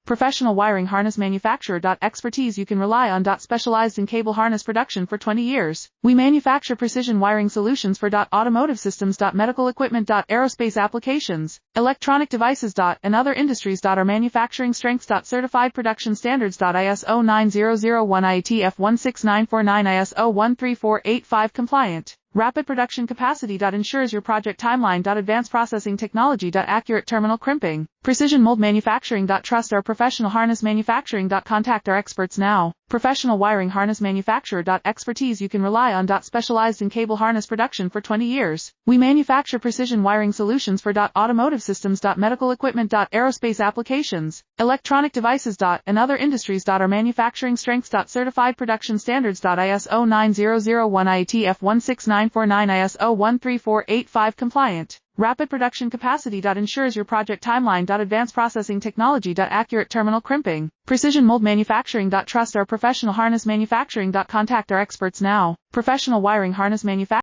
Professional wiring harness manufacturer. Expertise you can rely on. Specialized in cable harness production for 20 years. We manufacture precision wiring solutions for automotive systems. Medical equipment. Aerospace applications, electronic devices. And other industries. Our manufacturing strengths. Certified production standards. ISO 9001 IATF 16949 ISO 13485 compliant. Rapid production capacity. Ensures your project timeline. Advanced processing technology. Accurate terminal crimping. Precision mold manufacturing. Trust our professional harness manufacturing. Contact our experts now. Professional wiring harness manufacturer. Expertise you can rely on. Specialized in cable harness production for 20 years. We manufacture precision wiring solutions for automotive systems. Medical equipment. Aerospace applications, electronic devices. And other industries. Our manufacturing strengths. Certified production standards. ISO 9001 IATF 16949 ISO 13485 compliant. Rapid production capacity. Ensures your project timeline. Advanced processing technology. Accurate terminal crimping. Precision mold manufacturing. Trust our professional harness manufacturing. Contact our experts now. Professional wiring harness manufacturing.